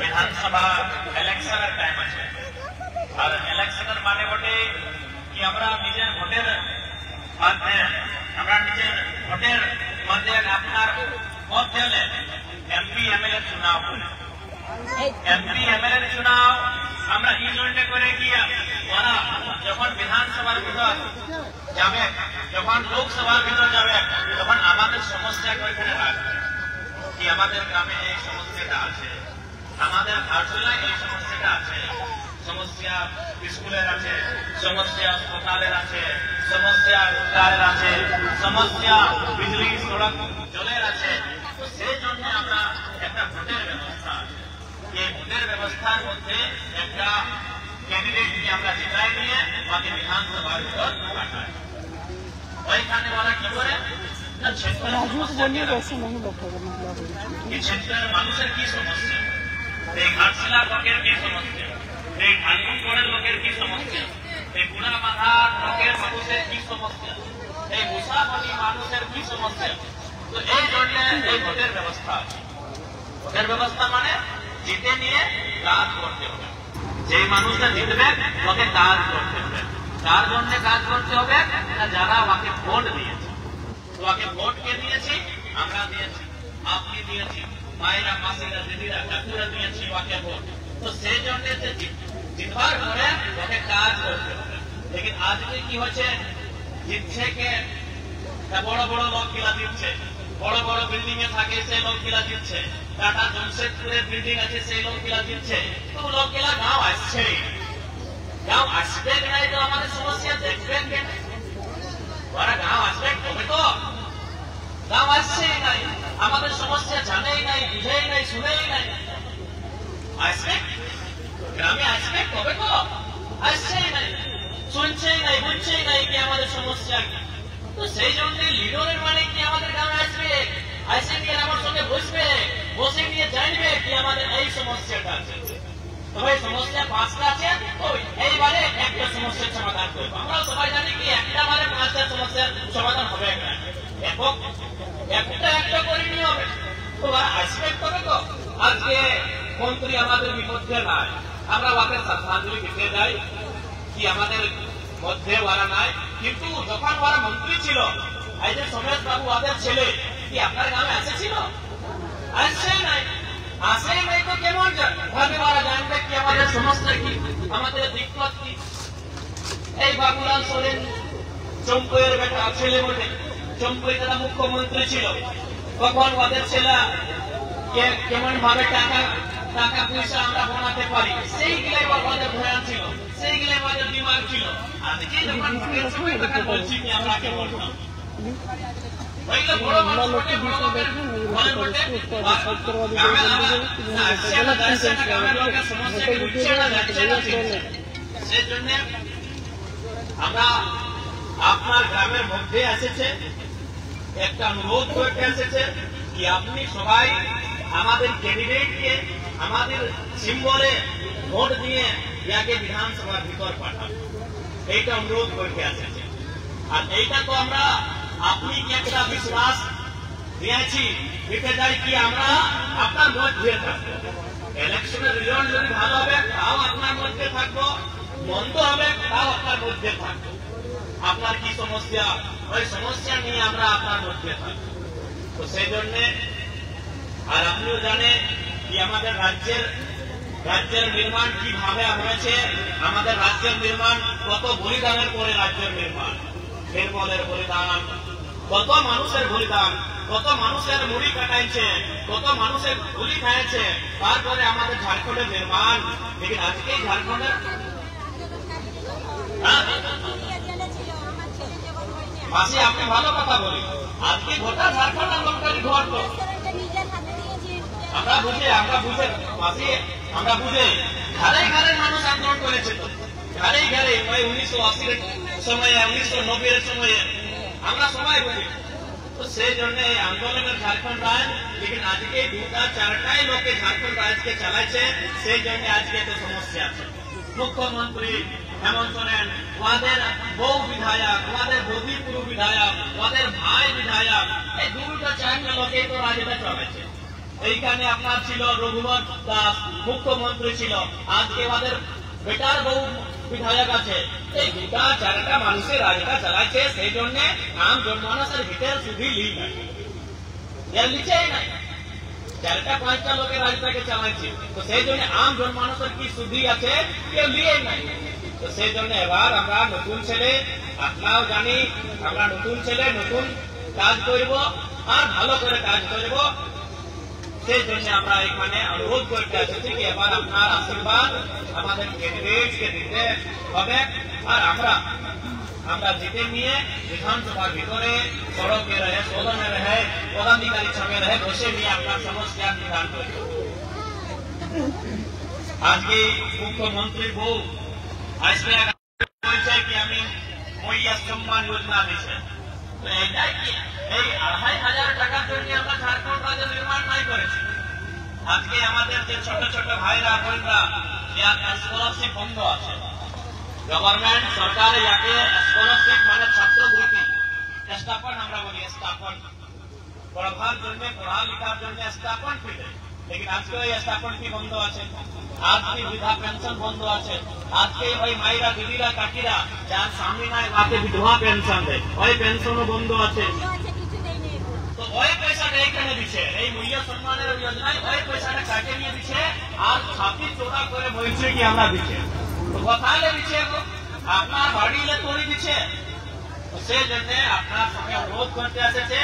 বিধানসভা ইলেকশনের টাইম আছে, আর ইলেকশনের মানে বটে কি আমরা নিজের ভোটের মাধ্যমে আপনার ভোট দিলে এমপি এমএলএ চুনাव করে। এমপি এমএলএ চুনাव আমরা এই জন্য করে কি ওরা যখন বিধানসভার ভিতর যাবে, যখন লোকসভার ভিতর যাবে, তখন আমাদের সমস্যা ওইখানে রাখবে কি আমাদের গ্রামে এই সমস্যাটা আছে, আমাদের ঘাটশিলায় এই সমস্যাটা আছে, সমস্যা স্কুলের আছে, সমস্যা হাসপাতালের আছে, সমস্যা রোজগারের আছে, সমস্যা বিজলি সড়ক জলের আছে। তো সেই জন্য আমরা একটা ভোটের ব্যবস্থা আছে, এই ভোটের ব্যবস্থার মধ্যে একটা ক্যান্ডিডেটকে আমরা জিতাই নিয়ে বাকি বিধানসভার ভিতর পাঠাই। ওইখানে ওরা কি করে क्षेत्रेर মানুষের কি সমস্যা, এই ঘাটশিলা লোকের কি সমস্যা, এই ঢালপুরের লোকের কি সমস্যা, এই গুড়াবাঁধা লোকের মানুষের কি সমস্যা, এই মুসাফানি মানুষের কি সমস্যা। তো এই জন্য এই ভোটের ব্যবস্থা আছে। ভোটের ব্যবস্থা মানে জিতে নিয়ে কাজ করতে হবে, যে মানুষটা জিতবে ওকে কাজ করতে হবে। তার জন্য কাজ করতে হবে যারা ওকে ভোট দিয়েছে। ওকে ভোট কে দিয়েছি? আমরা দিয়েছি, আপনি দিয়েছি, মায়েরা মাসিরা দিদিরা কাকুরা দিয়েছি ওকে ভোট। তো সেই জন্য জিতবার পরে ওকে কাজ করতে হবে। লেকিন আজকে কি হচ্ছে, জিতছে কে বড় বড় লোকগুলা দিচ্ছে, বড় বড় বিল্ডিং এ থাকে সেই লোকগুলা দিচ্ছে, টাটা জমশেদপুরের বিল্ডিং আছে সেই লোকগুলা দিচ্ছে। তো লোকগুলা গাঁও আসছে, গাঁও আসবে নাই তো আমাদের সমস্যা দেখবেন কেন? ওরা গাঁও আসবে তবে তো, গাঁও আসছেই নাই, আমাদের সমস্যা জানেই নাই, বুঝেই নাই, শুনেই নাই। আসবে গ্রামে আসবে তবে তো, আসছেই নাই, শুনছেই নাই, বুঝছেই নাই কি আমাদের সমস্যা কি। তো সেই জন্য লিডারের মানে কি আমাদের গ্রামে আসবে, আসে নিয়ে আমার সঙ্গে বসবে, বসে নিয়ে জানবে কি আমাদের এই সমস্যাটা আছে। তো ভাই সমস্যা 5টা আছে, এইবারে একটা সমস্যার সমাধান করবো। আমরা সবাই জানি কি একটা বারে 5টা সমস্যার সমাধান হবে না, একটা করে নিয়ে হবে। তো আসবে তবে তো। আজকে মন্ত্রী আমাদের বিপক্ষে নাই, আমরা ওকে শ্রদ্ধাঞ্জলি দিতে যাই কি আমাদের মধ্যে ওরা নাই। কিন্তু যখন ওরা মন্ত্রী ছিল, এই যে সোমেশ বাবু ওদের ছেলে কি আপনার গ্রামে এসেছিল? আসছেই নাই, আসেই নাই তো কেমন ভাবে ওরা জানবে কি আমাদের সমস্যা কি, আমাদের দিক্কত কি। এই বাবুলাল সোরেন চম্পুয়ের বেটা ছেলে বটে, চম্পুই যারা মুখ্যমন্ত্রী ছিল, তখন ওদের ছেলে কেমন ভাবে টাকা পয়সা আমরা বানাতে পারি সেইগুলাই ওদের ভয়ান ছিল, সেইগুলাই ওদের দিমাগ ছিল। আজকে যখন তখন বলছি কি আমরা কে বলতাম সেই জন্য আমরা আপনার গ্রামের মধ্যে এসেছে একটা অনুরোধ করতে এসেছে কি আপনি সবাই আমাদের ক্যান্ডিডেটকে আমাদের সিম্বলে ভোট দিয়ে ইয়াকে বিধানসভার ভিতর পাঠান, এইটা অনুরোধ করতে এসেছে। আর এইটা তো আমরা আপনি কি একটা বিশ্বাস দিয়েছি দিতে চাই কি আমরা আপনার ভোট দিয়ে থাকবো। ইলেকশনের রেজাল্ট যদি ভালো হবে তাও আপনার মধ্যে থাকবো, মন্দ হবে তাও আপনার মধ্যে থাকবো। আপনার কি সমস্যা, ওই সমস্যা নিয়ে আমরা আপনার মধ্যে থাকবো। তো সেই জন্য আর আপনিও জানেন কি আমাদের রাজ্যের নির্মাণ কিভাবে হয়েছে, আমাদের রাজ্যের নির্মাণ কত বলিদানের পরে রাজ্যের নির্মাণ, নির্মলের বলিদান, কত মানুষের বলিদান, কত মানুষের মুড়ি কাটাইছে, কত মানুষের গুলি খাইছে, তারপরে আমাদের ঝাড়খণ্ডের নির্মাণ। লেকিন আজকে ঝাড়খণ্ডের মাসি আপনি ভালো কথা বলি, আজকে গোটা ঝাড়খণ্ড আন্দোলনকারী ঘটলো আমরা বুঝে মাসি আমরা বুঝে ঘরে ঘরে মানুষ আন্দোলন করেছে, তো ঘরে ঘরে ওই 1980 সময়ে 1990 সময়ে আমরা সবাই বুঝি। তো সেই জন্য এই আন্দোলনের ঝাড়খণ্ড রাজ, লেকিন আজকে 2টা-4টাই লোকে ঝাড়খণ্ড রাজকে চালাইছে, সেই জন্য আজকে তো সমস্যা আছে। মুখ্যমন্ত্রী হেমন্ত সোরেন, ওদের বউ বিধায়ক, ওদের বৌদিপুরু বিধায়ক, ওদের ভাই বিধায়ক, এই 2টা-4টা লোকে তো রাজ্যটা চালাইছে। এইখানে আপনার ছিল রঘুবর দাস মুখ্যমন্ত্রী ছিল, আজকে আমাদের বেটার বউ বিধায়ক আছে। এই দুটা চারটা মানুষের রাজটা চালাচ্ছে, সেই জন্য আম জনমানসের ভিতরে শুধু লিই নাই, লিখেই নাই, চারটা পাঁচটা লোকের রাজটাকে চালাচ্ছে। তো সেই জন্য আম জনমানসের কি শুদ্ধি আছে, কেউ লিয়েই নাই। তো সেই জন্য এবার আমরা নতুন ছেলে, আপনারাও জানি আমরা নতুন ছেলে, নতুন কাজ করব আর ভালো করে কাজ করব। সেই জন্য আমরা এখানে অনুরোধ করতে এসেছি কি এবার আপনার আশীর্বাদ আমাদের ক্যান্ডিডেটকে দিতে হবে। আর আমরা জিতে নিয়ে বিধানসভার ভিতরে সড়কে রহে, সদনে রহে, পদাধিকারীর সঙ্গে রহে বসে নিয়ে আপনার সমস্যার নিদান করব। আজকে মুখ্যমন্ত্রীর বউ আসবে বলছে কি আমি মহিলা সম্মান যোজনা দিচ্ছে। তো এটাই কি এই ২৫০০ টাকার জন্য আমরা ঝাড়খণ্ড রাজ্য নির্মাণ নাই করেছি। আজকে আমাদের যে ছোট ছোট ভাইরা বোনরা স্কলারশিপ বন্ধ আছে, গভর্নমেন্ট সরকার ইয়াকে স্কলারশিপ মানে ছাত্রবৃত্তি স্থাপন আমরা বলি, স্থাপন পড়ার জন্য পড়ালেখার জন্য স্থাপন ফিরে, लेकिन আজকে ওই স্থাপন কি বন্ধ আছে, আজকে বৃদ্ধা পেনশন বন্ধ আছে, আজকে ওই মায়েরা দিদিরা কাকিরা যার স্বামী নাই তাকে বিধবা পেনশন দেয়, ওই পেনশনও বন্ধ আছে। তো ওই পয়সাটা এইখানে দিচ্ছে, এই মূল্য সম্মানের যোজনায় ওই পয়সাটা কাটে নিয়ে দিচ্ছে আর ছাতি চোরা করে বলছে কি আমরা দিচ্ছে। তো কোথায় দিচ্ছে, আপনার বাড়ি তৈরি দিচ্ছে। সেই জন্য আপনার সঙ্গে অনুরোধ করতে এসেছে